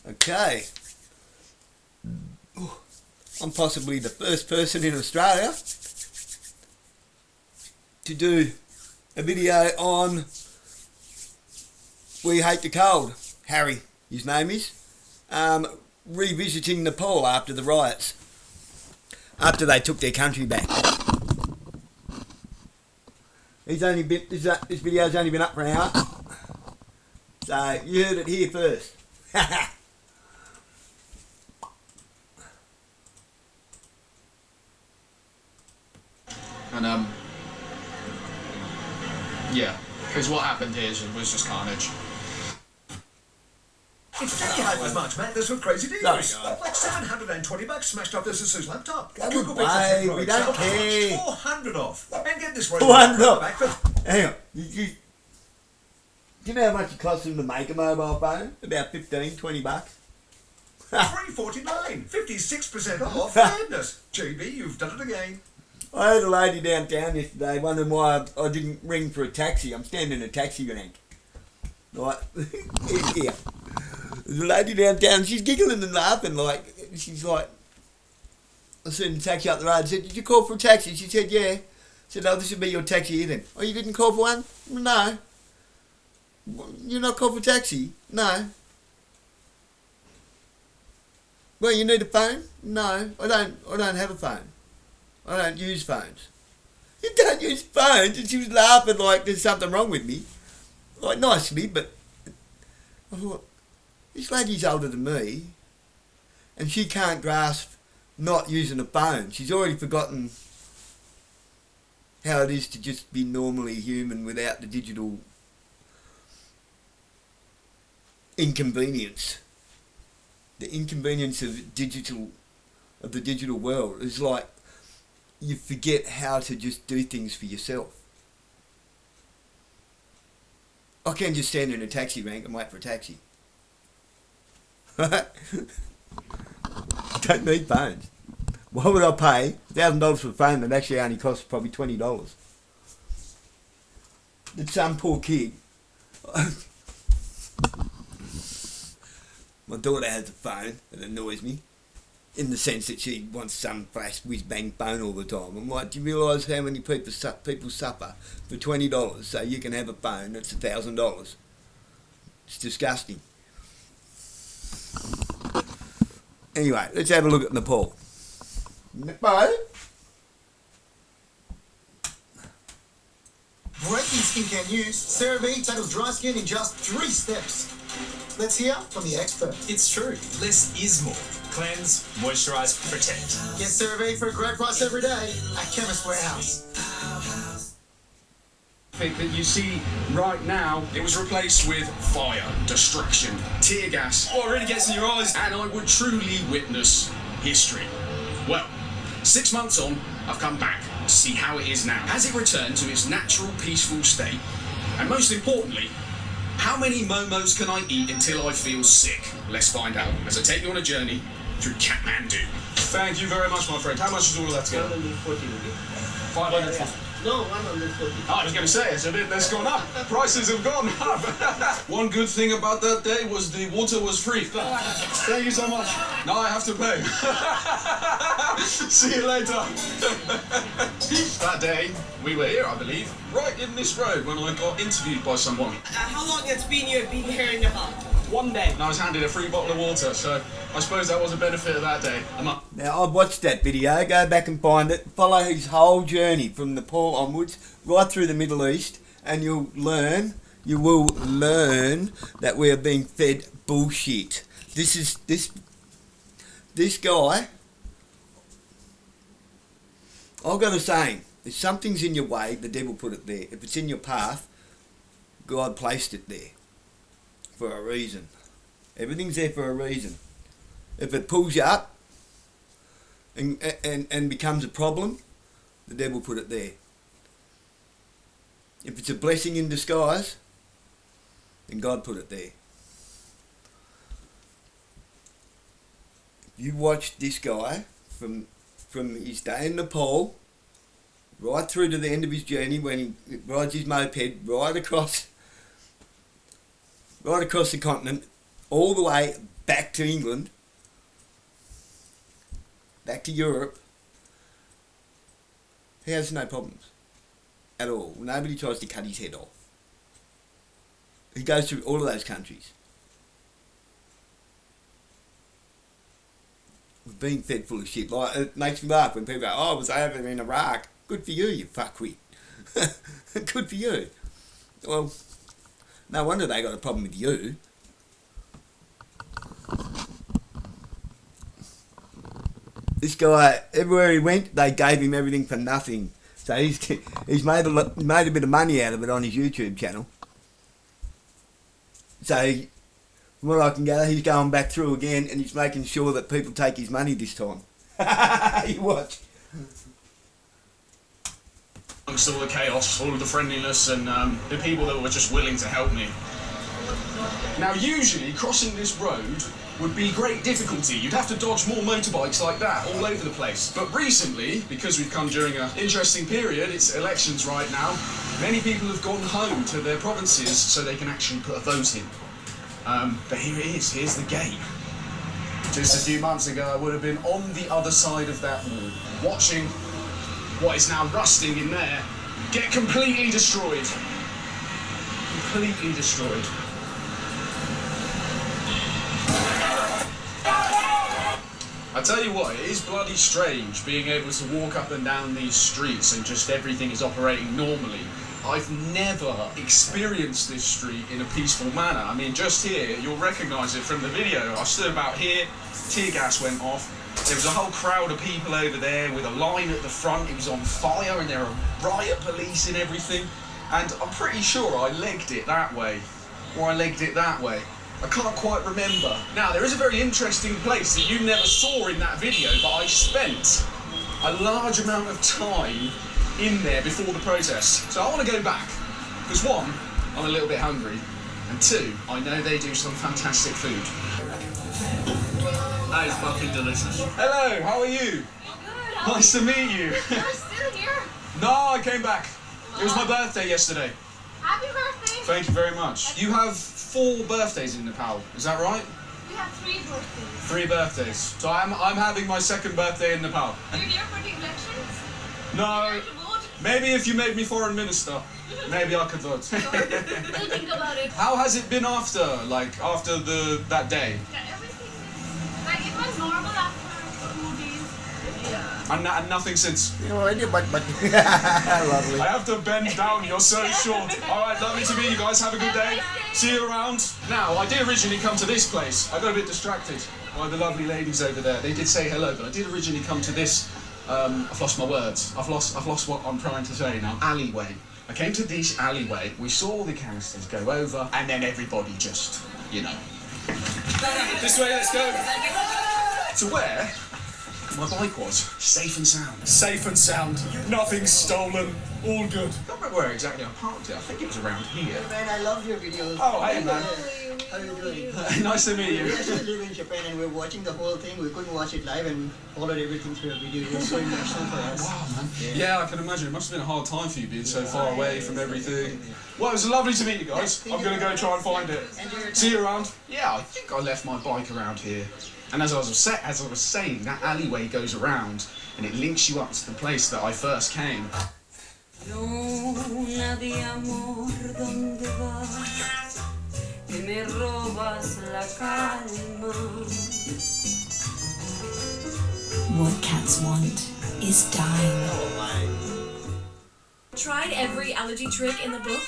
Okay. I'm possibly the first person in Australia to do a video on We Hate the Cold. Harry, his name is. Revisiting Nepal after the riots. After they took their country back. This video's only been up for an hour. So you heard it here first. And yeah, because what happened here was just carnage. It's funny how it was much madness with crazy deals. Like $720 smashed off this Asus laptop. Google Pay, we don't care. 400 off. And get this right. 400 off. Hang on. Do you know how much it costs them to make a mobile phone? About $15-20. $349. 56% off. Madness. GB, you've done it again. I had a lady downtown yesterday wondering why I didn't ring for a taxi. I'm standing in a taxi rank. Right? Yeah. There's a lady downtown, she's giggling and laughing, like, she's like, I seen the taxi up the road, I said, did you call for a taxi? She said, yeah. I said, oh, this would be your taxi here then. Oh, you didn't call for one? No. You're not called for a taxi? No. Well, you need a phone? No, I don't have a phone. I don't use phones. You don't use phones? And she was laughing like there's something wrong with me. Like, nicely, but I thought, this lady's older than me, and she can't grasp not using a phone. She's already forgotten how it is to just be normally human without the digital inconvenience. The inconvenience of the digital world is like you forget how to just do things for yourself. I can just stand in a taxi rank and wait for a taxi. Don't need phones. Why would I pay $1,000 for a phone that actually only costs probably $20? That some poor kid. My daughter has a phone that annoys me, in the sense that she wants some flash whiz-bang phone all the time. I'm like, do you realise how many people suffer for $20 so you can have a phone that's $1,000? It's disgusting. Anyway, let's have a look at Nepal. Nepal? Breaking skincare news, CeraVe tackles dry skin in just 3 steps. Let's hear from the expert. It's true. Less is more. Cleanse, moisturise, protect. Get CeraVe for a great price every day at Chemist Warehouse. That you see right now, it was replaced with fire, destruction, tear gas. Oh, it really gets in your eyes. And I would truly witness history. Well, 6 months on, I've come back to see how it is now. Has it returned to its natural, peaceful state? And most importantly, how many momos can I eat until I feel sick? Let's find out as I take you on a journey through Kathmandu. Thank you very much, my friend. How much is all of that together? 140 rupees. 500. No, 140. Oh, I was going to say, it's gone up. Prices have gone up. One good thing about that day was the water was free. Thank you so much. Now I have to pay. See you later. That day, we were here, I believe, Right in this road when I got interviewed by someone. How long it's been you've been here in Nepal? 1 day. And I was handed a free bottle of water, so I suppose that was a benefit of that day. Now, I've watched that video, go back and find it, follow his whole journey from Nepal onwards, right through the Middle East, and you will learn that we are being fed bullshit. This guy, I've got a saying, if something's in your way, the devil put it there. If it's in your path, God placed it there for a reason. Everything's there for a reason. If it pulls you up and becomes a problem, the devil put it there. If it's a blessing in disguise, then God put it there. If you watch this guy from his day in Nepal right through to the end of his journey when he rides his moped right across the continent, all the way back to England, back to Europe, he has no problems at all. Nobody tries to cut his head off. He goes through all of those countries. We've been fed full of shit. Like, it makes me laugh when people go, oh, I was over in Iraq. Good for you, you fuckwit. Good for you. Well, no wonder they got a problem with you. This guy, everywhere he went, they gave him everything for nothing. So he's made a bit of money out of it on his YouTube channel. So, from what I can gather, he's going back through again and he's making sure that people take his money this time. You watch. Amongst all the chaos, all of the friendliness, and the people that were just willing to help me. Now, usually, crossing this road would be great difficulty. You'd have to dodge more motorbikes like that all over the place. But recently, because we've come during an interesting period, it's elections right now, many people have gone home to their provinces so they can actually put a vote in. But here it is, here's the gate. Just a few months ago, I would have been on the other side of that wall, watching what is now rusting in there get completely destroyed. Completely destroyed. I tell you what, it is bloody strange being able to walk up and down these streets and just everything is operating normally. I've never experienced this street in a peaceful manner. I mean, just here, you'll recognise it from the video. I stood about here, tear gas went off. There was a whole crowd of people over there with a line at the front. It was on fire and there were riot police and everything. And I'm pretty sure I legged it that way, or I legged it that way. I can't quite remember. Now, there is a very interesting place that you never saw in that video, but I spent a large amount of time in there before the protest. So I want to go back, because one, I'm a little bit hungry, and two, I know they do some fantastic food. That is fucking delicious. Hello, how are you? Good. Nice to meet you. You're still here? No, I came back. It was my birthday yesterday. Happy birthday. Thank you very much. You have 4 birthdays in Nepal, is that right? We have 3 birthdays. 3 birthdays. So I'm having my 2nd birthday in Nepal. You're here for the elections? No, You're here to vote? maybe if you made me foreign minister, maybe I could vote. Sure. We'll think about it. How has it been after that day? Yeah, everything, like, it was normal after 2 days. Yeah. And nothing since. Lovely. I have to bend down, you're so short. Alright, lovely to meet you guys, have a good day. See you around. Now, I did originally come to this place. I got a bit distracted by the lovely ladies over there. They did say hello, but I did originally come to this, I've lost my words. I've lost what I'm trying to say now. Alleyway. I came to this alleyway, we saw the canisters go over, and then everybody just, you know. This way, let's go. To where? My bike was safe and sound. Safe and sound. Nothing stolen. All good. I don't remember where exactly I parked it. I think it was around here. Man, I love your videos. Oh, hey, man. How are you doing? Nice to meet you. We actually live in Japan and we're watching the whole thing. We couldn't watch it live and we followed everything through a video. It was so emotional for us. Wow, man. Yeah, I can imagine. It must have been a hard time for you being so far away from everything. Well, it was lovely to meet you guys. I'm going to go try and find it. See you around. Yeah, I think I left my bike around here. And as I was saying, that alleyway goes around and it links you up to the place that I first came. Luna de amor, ¿dónde vas? Que me robas la calma. What cats want is dying. Tried every allergy trick in the book?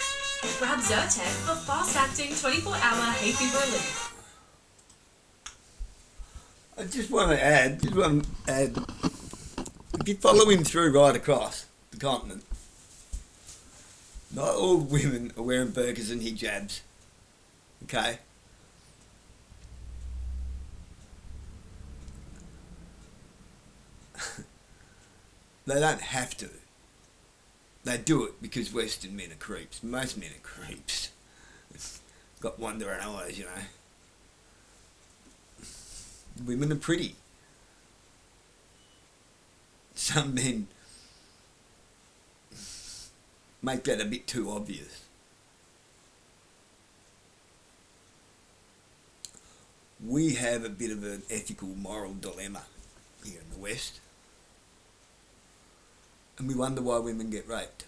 Grab Zyrtec for fast-acting 24-hour hay fever relief. I just want to add, if you follow him through right across the continent, not all women are wearing burqas and hijabs, okay? They don't have to. They do it because Western men are creeps. Most men are creeps. Got wandering eyes, you know. Women are pretty. Some men make that a bit too obvious. we have a bit of an ethical, moral dilemma here in the West. And we wonder why women get raped.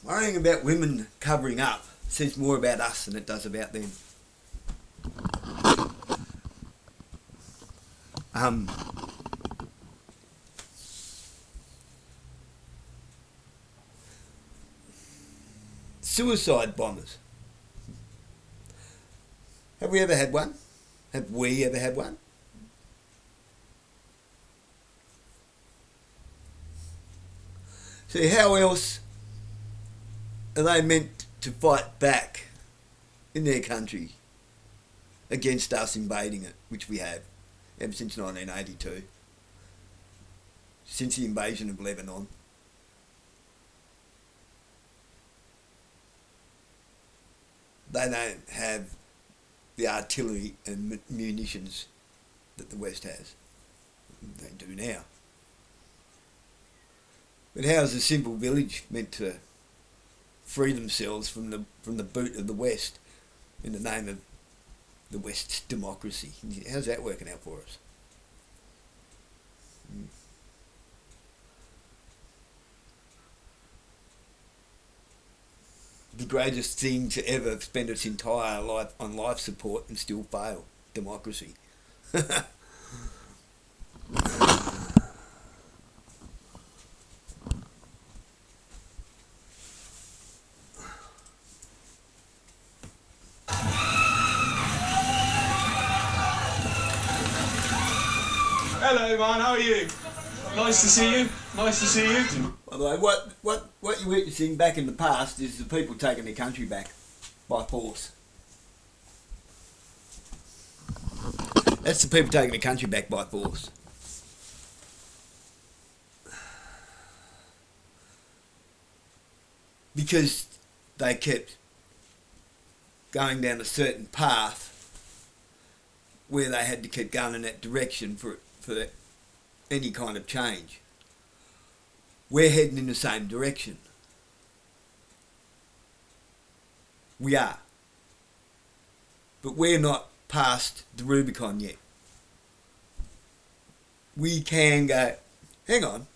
Worrying about women covering up says more about us than it does about them. Suicide bombers. Have we ever had one? Have we ever had one? See, how else are they meant to fight back in their country against us invading it, which we have ever since 1982, since the invasion of Lebanon? They don't have the artillery and munitions that the West has. They do now. But how is a simple village meant to free themselves from the boot of the West in the name of the West's democracy? How's that working out for us? The greatest thing to ever spend its entire life on life support and still fail. Democracy. Hello, man. How are you? Nice to see you. Nice to see you. By the way, what you're witnessing back in the past is the people taking their country back by force. That's the people taking their country back by force. Because they kept going down a certain path where they had to keep going in that direction for any kind of change. We're heading in the same direction. We are. But we're not past the Rubicon yet. We can go, hang on,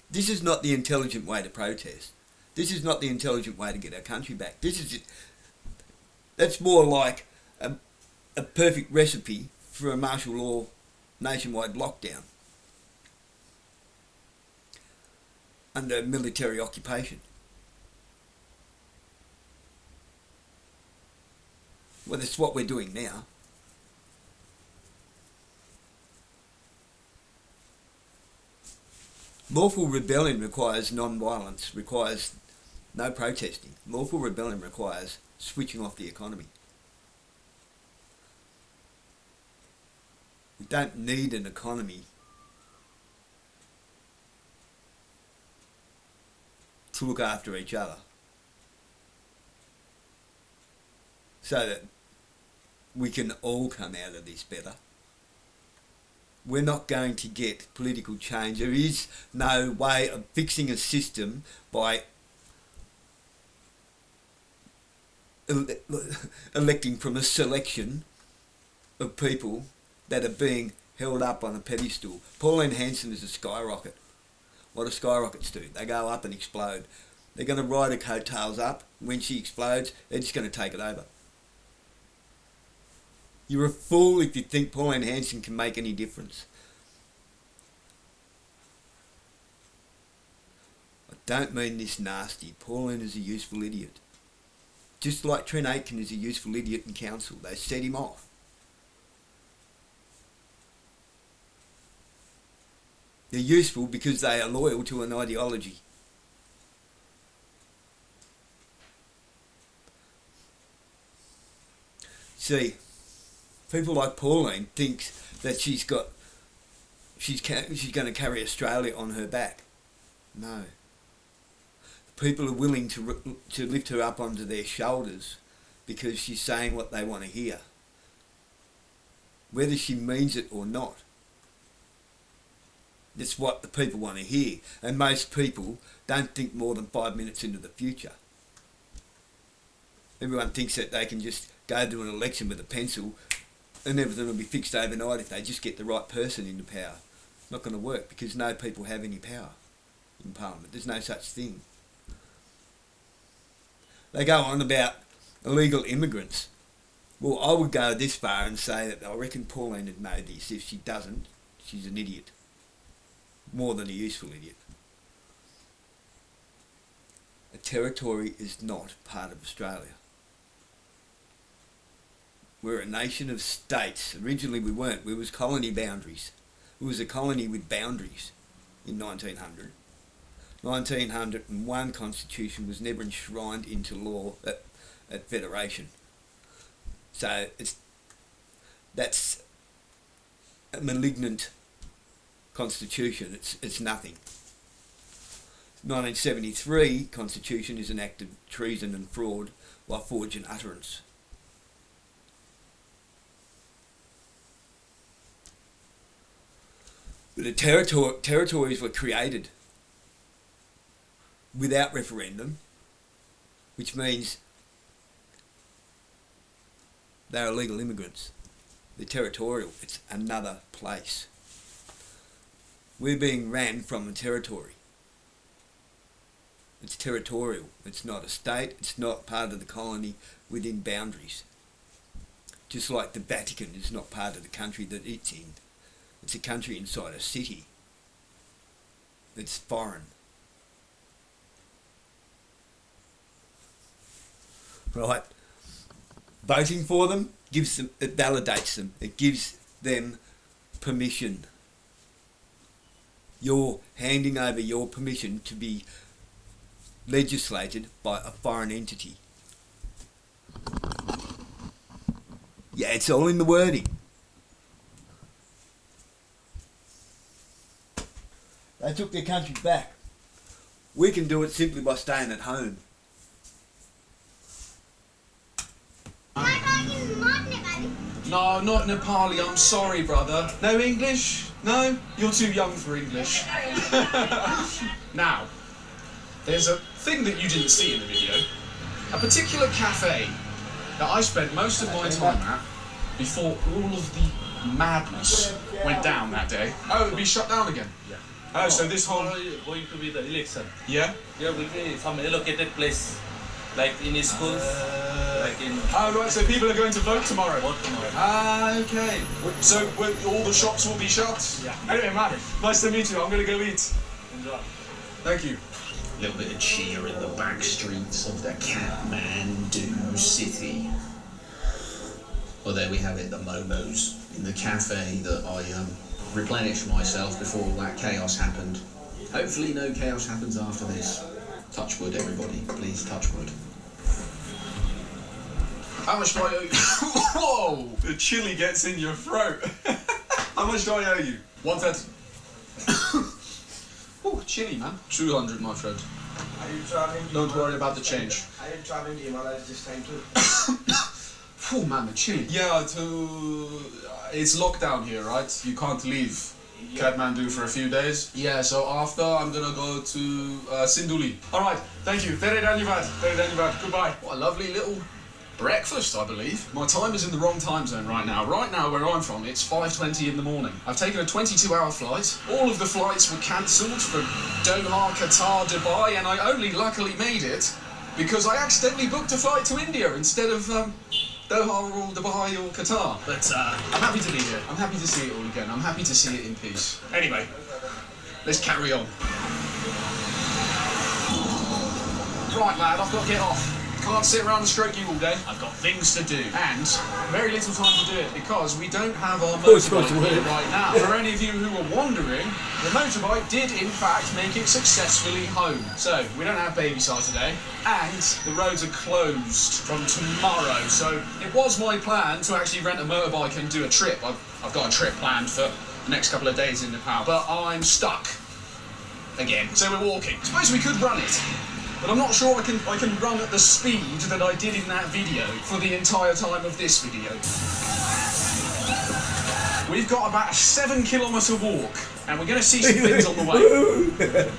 this is not the intelligent way to protest. This is not the intelligent way to get our country back. That's more like a perfect recipe for a martial law nationwide lockdown under military occupation. Well, that's what we're doing now. Lawful rebellion requires non-violence, requires no protesting. Lawful rebellion requires switching off the economy. We don't need an economy to look after each other so that we can all come out of this better. We're not going to get political change. There is no way of fixing a system by electing from a selection of people that are being held up on a pedestal. Pauline Hanson is a skyrocket. What do skyrockets do? They go up and explode. They're going to ride her coattails up. When she explodes, they're just going to take it over. You're a fool if you think Pauline Hanson can make any difference. I don't mean this nasty. Pauline is a useful idiot. Just like Trent Aitken is a useful idiot in council. They set him off. They're useful because they are loyal to an ideology. See, people like Pauline think that she's going to carry Australia on her back. No. People are willing to lift her up onto their shoulders because she's saying what they want to hear, whether she means it or not. It's what the people want to hear, and most people don't think more than 5 minutes into the future. Everyone thinks that they can just go to an election with a pencil and everything will be fixed overnight if they just get the right person into power. Not going to work because no people have any power in Parliament. There's no such thing. They go on about illegal immigrants. Well, I would go this far and say that I reckon Pauline would know this. If she doesn't, she's an idiot. More than a useful idiot. A territory is not part of Australia. We're a nation of states. Originally we weren't. We was colony boundaries. It was a colony with boundaries in 1900. 1901 constitution was never enshrined into law at Federation. So that's a malignant constitution. It's nothing. 1973 constitution is an act of treason and fraud while forging utterance. But the territories were created without referendum, which means they're illegal immigrants. They're territorial. It's another place. We're being ran from a territory. It's territorial. It's not a state. It's not part of the colony within boundaries. Just like the Vatican is not part of the country that it's in. It's a country inside a city. It's foreign. Right? Voting for them gives them, it validates them. It gives them permission. You're handing over your permission to be legislated by a foreign entity. Yeah, it's all in the wording. They took their country back. We can do it simply by staying at home. No, not Nepali, I'm sorry, brother. No English? No? You're too young for English. Now, there's a thing that you didn't see in the video. A particular cafe that I spent most of my time at before all of the madness went down that day. Oh, it'd be shut down again? Yeah. Oh, so this whole... going to be the election. Yeah? There will be some allocated place, like in schools, like in... Oh, right, so people are going to vote tomorrow? Vote tomorrow. Ah, okay. So all the shops will be shut? Yeah. Anyway, man, nice to meet you. I'm going to go eat. Enjoy. Thank you. A little bit of cheer in the back streets of the Kathmandu city. Well, there we have it, the momos in the cafe that I replenished myself before all that chaos happened. Hopefully no chaos happens after this. Touch wood, everybody. Please touch wood. How much do I owe you? Whoa! The chili gets in your throat. How much do I owe you? 130. Oh, chili, man. 200, my friend. Are you traveling? Don't worry about the change. Are you traveling to Himalayas this time too? Oh man, the chili. Yeah, it's lockdown here, right? You can't leave Kathmandu for a few days. Yeah, so after I'm gonna go to Sinduli. Alright, thank you. Tere dhanyavad. Tere dhanyavad. Goodbye. What a lovely little breakfast, I believe. My time is in the wrong time zone right now. Right now, where I'm from, it's 5:20 in the morning. I've taken a 22-hour flight. All of the flights were cancelled from Doha, Qatar, Dubai, and I only luckily made it because I accidentally booked a flight to India instead of Doha or Dubai or Qatar. But I'm happy to be here. I'm happy to see it all again. I'm happy to see it in peace. Anyway, let's carry on. Right, lad, I've got to get off. Can't sit around and stroke you all day. I've got things to do. And very little time to do it because we don't have our motorbike here right now. For any of you who are wondering, the motorbike did in fact make it successfully home. So we don't have babysat today. And the roads are closed from tomorrow. So it was my plan to actually rent a motorbike and do a trip. I've got a trip planned for the next couple of days in Nepal. But I'm stuck again. So we're walking. Suppose we could run it. But I'm not sure I can run at the speed that I did in that video for the entire time of this video. We've got about a 7-kilometre walk, and we're going to see some things on the way.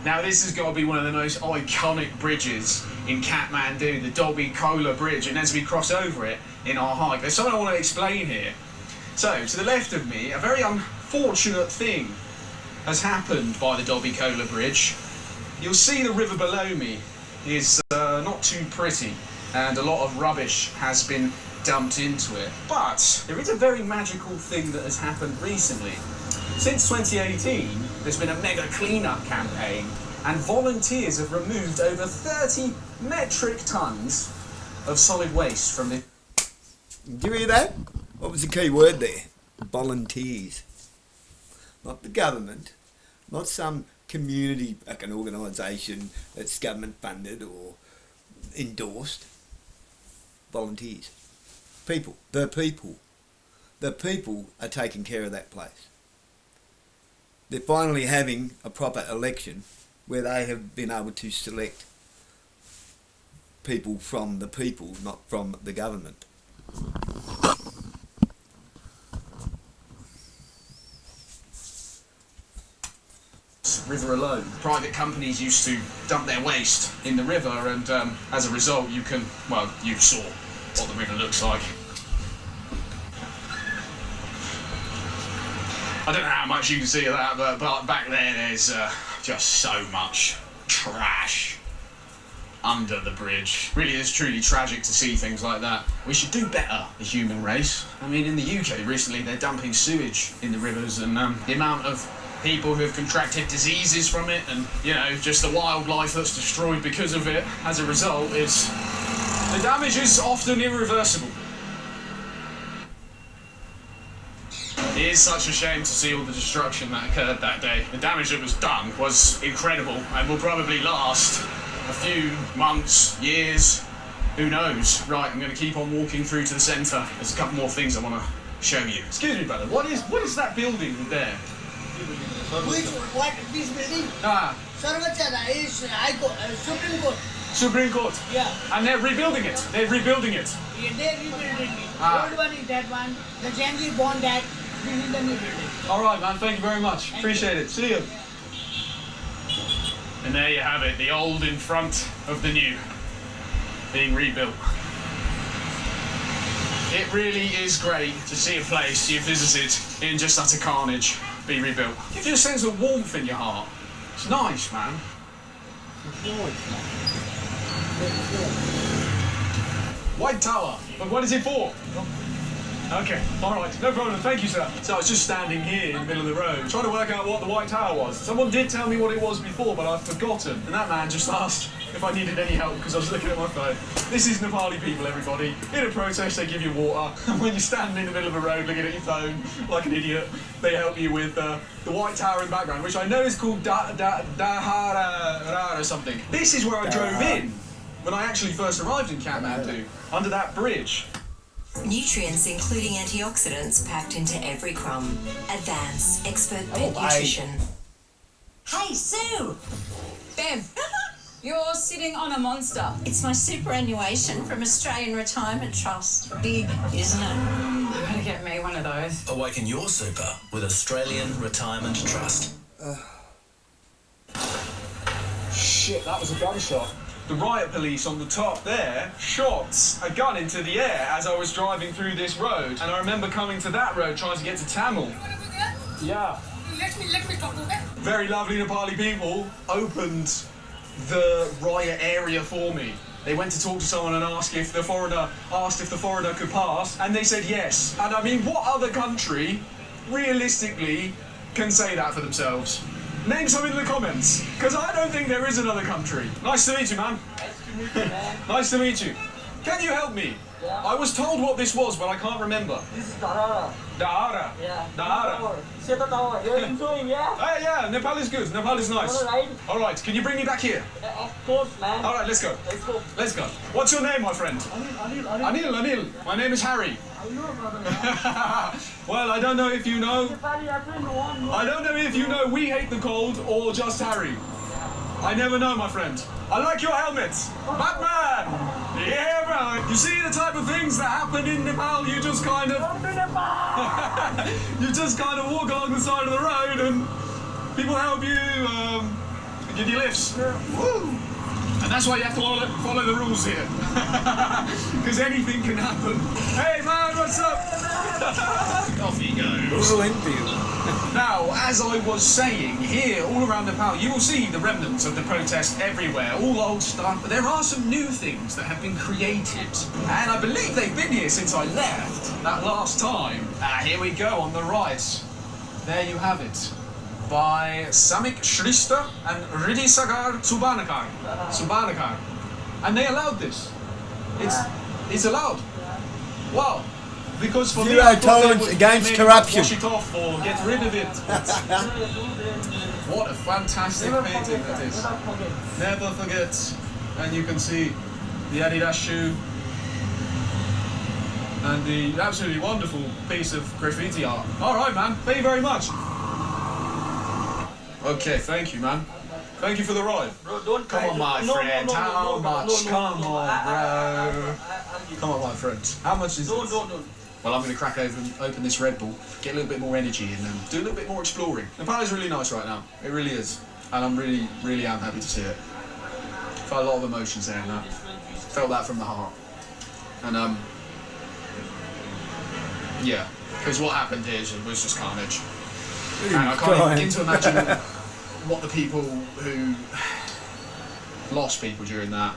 Now this has got to be one of the most iconic bridges in Kathmandu, the Dobby Kola Bridge, and as we cross over it in our hike, there's something I want to explain here. So, to the left of me, a very unfortunate thing has happened by the Dobby Kola Bridge. You'll see the river below me is not too pretty, and a lot of rubbish has been dumped into it. But there is a very magical thing that has happened recently. Since 2018, there's been a mega clean-up campaign, and volunteers have removed over 30 metric tons of solid waste from the... Did you hear that? What was the key word there? Volunteers. Not the government, not some community, like an organisation that's government funded or endorsed. Volunteers. People. The people. The people are taking care of that place. They're finally having a proper election where they have been able to select people from the people, not from the government. River alone. Private companies used to dump their waste in the river, and as a result you can, well, you saw what the river looks like. I don't know how much you can see of that, but back there's just so much trash under the bridge. Really is truly tragic to see things like that. We should do better, the human race. I mean, in the UK recently they're dumping sewage in the rivers, and the amount of people who have contracted diseases from it, and, you know, just the wildlife that's destroyed because of it as a result, is... the damage is often irreversible. It is such a shame to see all the destruction that occurred that day. The damage that was done was incredible and will probably last a few months, years, who knows. Right, I'm going to keep on walking through to the centre. There's a couple more things I want to show you. Excuse me, brother, what is that building there? What, this building? Sarvachara is Supreme Court. Supreme Court? Yeah. And they're rebuilding it. They're rebuilding it. Yeah, they're rebuilding it. The old one is that one. The January born that. This is the new building. All right, man. Thank you very much. Appreciate it. See you. And there you have it. The old in front of the new, being rebuilt. It really is great to see a place you visited in just utter carnage be rebuilt. Gives you a sense of warmth in your heart. It's nice, man. White Tower. But what is it for? Okay, alright, no problem, thank you, sir. So I was just standing here in the middle of the road, trying to work out what the White Tower was. Someone did tell me what it was before, but I've forgotten. And that man just asked if I needed any help because I was looking at my phone. This is Nepali people, everybody. In a protest, they give you water. And when you're standing in the middle of a road looking at your phone like an idiot, they help you with the White Tower in the background, which I know is called Dahara or something. This is where I drove in when I actually first arrived in Kathmandu, under that bridge. Nutrients including antioxidants packed into every crumb. Advance Expert Pet Nutrition. Hey, Sue! Bev, you're sitting on a monster. It's my superannuation from Australian Retirement Trust. Big, isn't it? I'm gonna get me one of those. Awaken your super with Australian Retirement Trust. Shit, that was a gunshot. The riot police on the top there shot a gun into the air as I was driving through this road. And I remember coming to that road trying to get to Tamil. Yeah. Let me talk to them. Very lovely Nepali people opened the riot area for me. They went to talk to someone and asked if the foreigner could pass, and they said yes. And I mean, what other country, realistically, can say that for themselves? Name some in the comments, because I don't think there is another country. Nice to meet you, man. Nice to meet you, man. Nice to meet you. Can you help me? Yeah. I was told what this was, but I can't remember. This is Dahara. Dahara? Yeah. Dahara. See the tower. You're enjoying, yeah? Yeah, Nepal is good. Nepal is nice. All right, can you bring me back here? Of course, man. All right, let's go. Let's go. Let's go. What's your name, my friend? Anil. My name is Harry. I know, brother. Well, I don't know if you know. I don't know if you know We Hate the Cold or just Harry. I never know, my friend. I like your helmet. Batman! Yeah, bro. You see the type of things that happen in Nepal, you just kind of... you just kind of walk along the side of the road and people help you, Give you lifts. Woo! And that's why you have to follow the rules here. Because anything can happen. Hey man, what's up? Off you go. Now, as I was saying, here, all around Nepal, you will see the remnants of the protest everywhere. All old stuff, but there are some new things that have been created. And I believe they've been here since I left that last time. Here we go, on the right. There you have it. By Samik Shrista and Riddhisagar Subanakar. And they allowed this. It's allowed. Wow. Because for Zero tolerance against corruption. Wash it off or get rid of it. What a fantastic painting that is. Never forget. And you can see the Adidas shoe and the absolutely wonderful piece of graffiti art. Alright man, thank you very much. Okay, thank you man. Thank you for the ride. Bro, don't Come on my friend, how much? Come on bro. Come on my friend. How much is this? Don't. Well, I'm going to crack open this Red Bull, get a little bit more energy and do a little bit more exploring. Nepal is really nice right now. It really is. And I'm really am happy to see it. Felt a lot of emotions there and that. Felt that from the heart. And yeah, because what happened here was just carnage. And I can't even begin to imagine what the people who lost people during that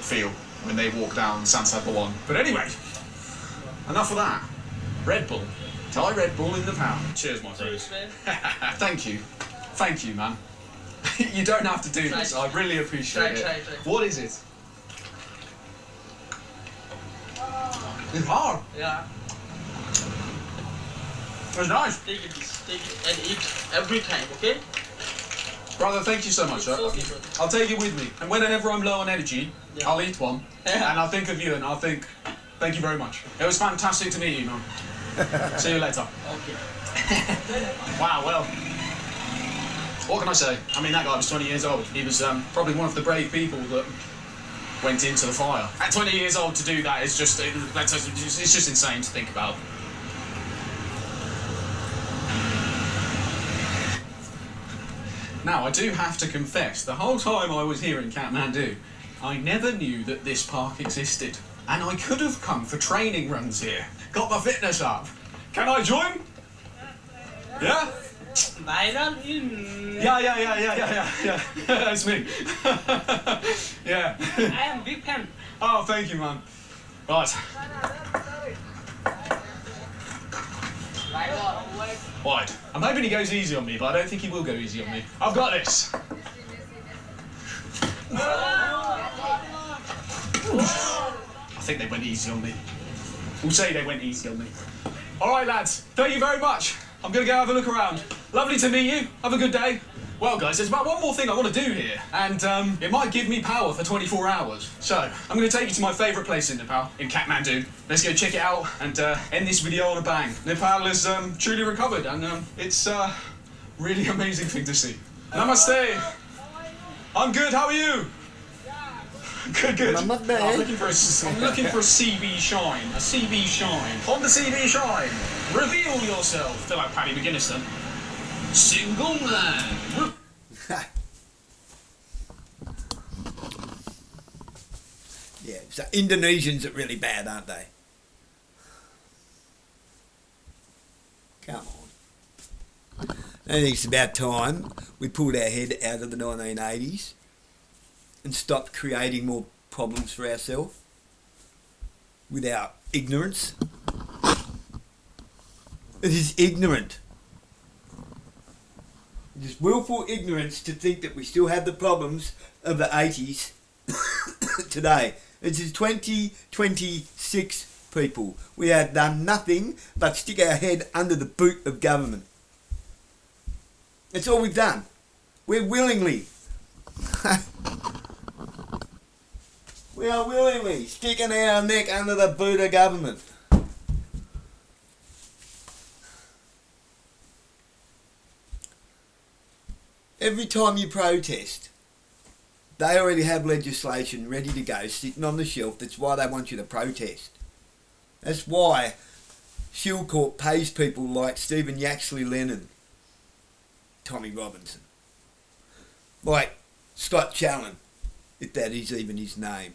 feel when they walk down Sansad Bhawan. But anyway, enough of that. Red Bull. Thai Red Bull in the pound. Cheers, my friends. Thank you. Thank you, man. You don't have to do this. I really appreciate it. Try. What is it? It's hard. Yeah. It's nice. Take it and eat every time, okay? Brother, thank you so much. I'll take it with me. And whenever I'm low on energy, I'll eat one. And I'll think of you and I'll think, thank you very much. It was fantastic to meet you, man. See you later. Okay. Wow, well, what can I say? I mean, that guy was 20 years old. He was probably one of the brave people that went into the fire. At 20 years old to do that is just, it's just insane to think about. Now, I do have to confess, the whole time I was here in Kathmandu, I never knew that this park existed. And I could have come for training runs here. Got my fitness up. Can I join? Yeah? Yeah. That's me. Yeah. I am big fan. Oh, thank you, man. Right. Wide. I'm hoping he goes easy on me, but I don't think he will go easy on me. I've got this. I think they went easy on me. We'll say they went easy on me. Alright lads, thank you very much. I'm going to go have a look around. Lovely to meet you. Have a good day. Well guys, there's about one more thing I want to do here, and it might give me power for 24 hours. So, I'm going to take you to my favourite place in Nepal, in Kathmandu. Let's go check it out and end this video on a bang. Nepal is truly recovered, and it's a really amazing thing to see. Namaste. I'm good, how are you? Good. I'm looking for a CB shine. A CB shine. On the CB shine, reveal yourself. Feel like Paddy McGuinness then. Single man. Yeah, so Indonesians are really bad, aren't they? Come on. I think it's about time we pulled our head out of the 1980s and stopped creating more problems for ourselves with our ignorance. It is ignorant. It is willful ignorance to think that we still have the problems of the 80s today. It is 2026, people. We have done nothing but stick our head under the boot of government. That's all we've done. We're willingly. We are willingly sticking our neck under the boot of government. Every time you protest, they already have legislation ready to go sitting on the shelf. That's why they want you to protest. That's why Shieldcorp pays people like Stephen Yaxley Lennon, Tommy Robinson. like Scott Challen, if that is even his name.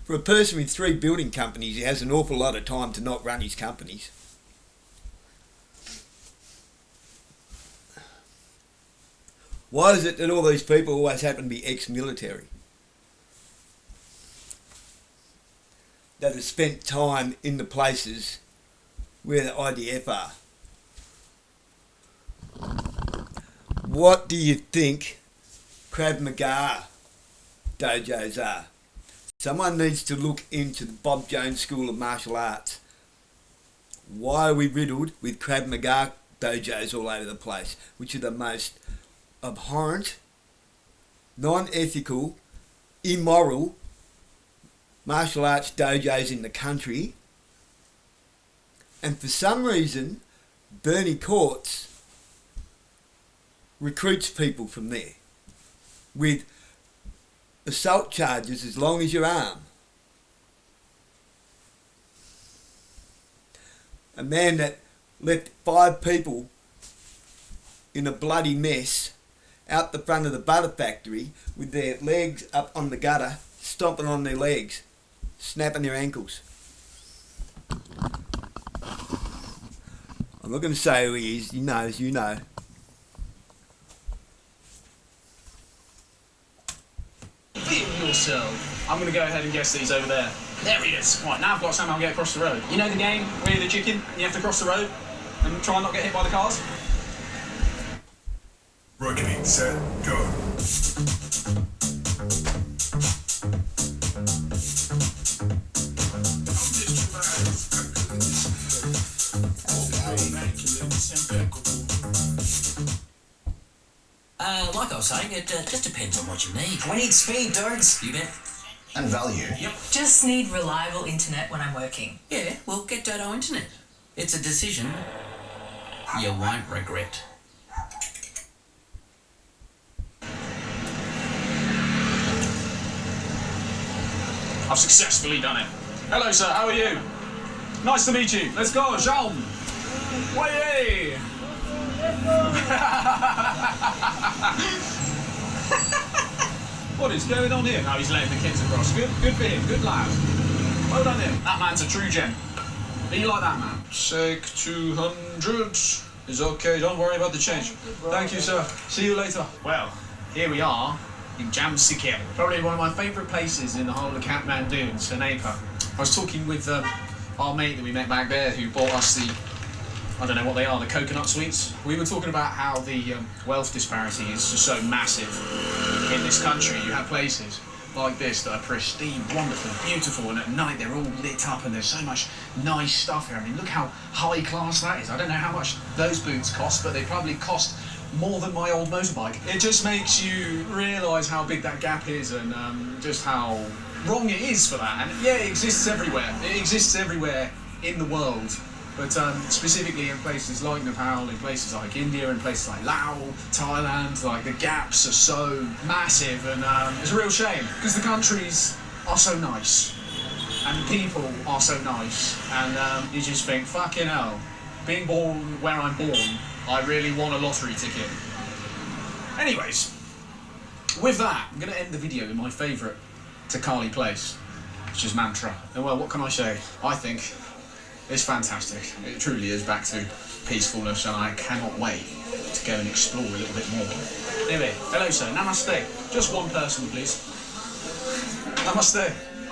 For a person with 3 building companies, he has an awful lot of time to not run his companies. Why is it that all these people always happen to be ex-military? That have spent time in the places where the IDF are. What do you think Krav Maga dojos are? Someone needs to look into the Bob Jones School of Martial Arts. Why are we riddled with Krav Maga dojos all over the place, which are the most abhorrent, non-ethical, immoral martial arts dojos in the country? And for some reason, Bernie Courts recruits people from there with assault charges as long as your arm. A man that left 5 people in a bloody mess out the front of the butter factory with their legs up on the gutter, stomping on their legs, snapping their ankles. I'm not going to say who he is, he knows, you know. Feel yourself. I'm going to go ahead and guess that he's over there. There he is. Right, now I've got to somehow get across the road. You know the game where you're the chicken and you have to cross the road and try and not get hit by the cars? Reckoning, set, go. Like I was saying, it just depends on what you need. We need speed, Dogs. You bet. And value. Yep. Just need reliable internet when I'm working. Yeah, well, get Dodo Internet. It's a decision you won't regret. I've successfully done it. Hello, sir. How are you? Nice to meet you. Let's go, Jean. Way! What is going on here? Now he's letting the kids across. Good for him. Good lad. Well done him. That man's a true gem. Be like that man. Sec 200 is okay. Don't worry about the change. Thank you, sir. See you later. Well, here we are in Jamsikhet. Probably one of my favourite places in the whole of Kathmandu in NEPAL. I was talking with our mate that we met back there who bought us the, I don't know what they are, the coconut sweets. We were talking about how the wealth disparity is just so massive in this country. You have places like this that are pristine, wonderful, beautiful, and at night they're all lit up and there's so much nice stuff here. I mean, look how high class that is. I don't know how much those boots cost, but they probably cost more than my old motorbike. It just makes you realise how big that gap is and just how wrong it is for that. And yeah, it exists everywhere. It exists everywhere in the world. But specifically in places like Nepal, in places like India, in places like Laos, Thailand, like the gaps are so massive and it's a real shame because the countries are so nice and the people are so nice and you just think, fucking hell, being born where I'm born, I really want a lottery ticket. Anyways, with that, I'm going to end the video in my favourite Takali place, which is Mantra. And well, what can I say? I think it's fantastic. It truly is back to peacefulness and I cannot wait to go and explore a little bit more. Anyway, hello sir, namaste. Just one person please. Namaste.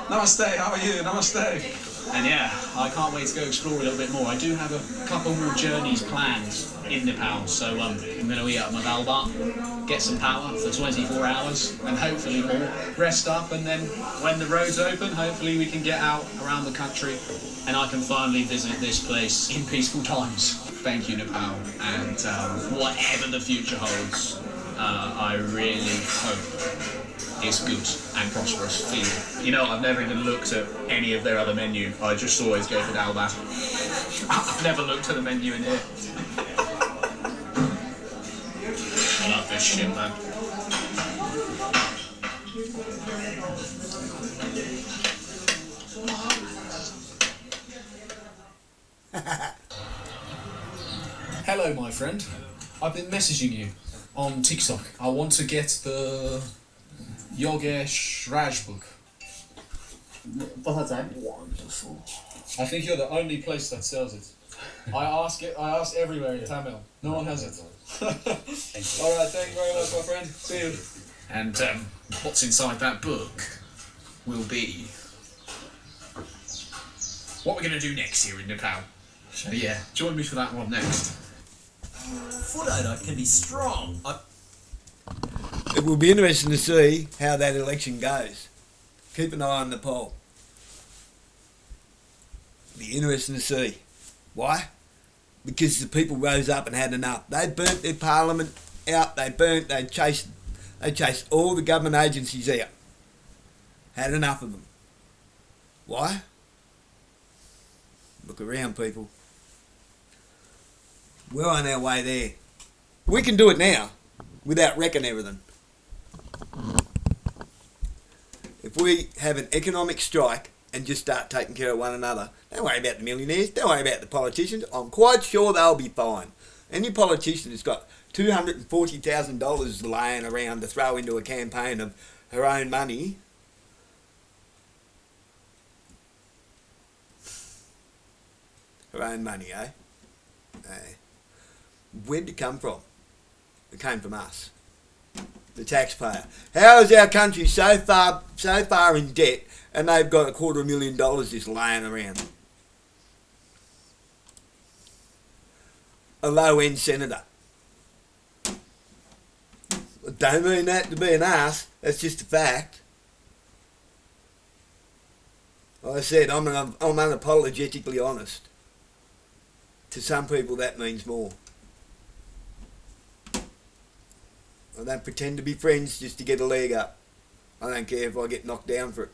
Namaste, how are you? Namaste. And yeah, I can't wait to go explore a little bit more. I do have a couple more journeys planned in Nepal, so I'm going to eat up my Balbat, get some power for 24 hours, and hopefully more, rest up, and then when the roads open, hopefully we can get out around the country, and I can finally visit this place in peaceful times. Thank you, Nepal, and whatever the future holds, I really hope it's good and prosperous for you. You know, I've never even looked at any of their other menu. I just always go for Dalbat. I've never looked at the menu in here. I love this shit, man. Hello, my friend. I've been messaging you on TikTok. I want to get the Yogesh Raj book. Wonderful. I think you're the only place that sells it. I ask everywhere in Tamil. No one has it. Alright, thank you very much, my friend. See you. And what's inside that book will be what we're going to do next here in Nepal. So yeah, join me for that one next. Foot odour can be strong. It will be interesting to see how that election goes. Keep an eye on Nepal. Be interesting to see. Why? Because the people rose up and had enough. They burnt their parliament out. They chased all the government agencies out. Had enough of them. Why? Look around, people. We're on our way there. We can do it now without wrecking everything. If we have an economic strike and just start taking care of one another, don't worry about the millionaires, don't worry about the politicians. I'm quite sure they'll be fine. Any politician that's got $240,000 laying around to throw into a campaign of her own money, eh? Where'd it come from? It came from us, the taxpayer. How is our country so far in debt and they've got $250,000 just laying around? A low-end senator. I don't mean that to be an ass, that's just a fact. Like I said, I'm unapologetically honest. To some people that means more. I don't pretend to be friends just to get a leg up. I don't care if I get knocked down for it.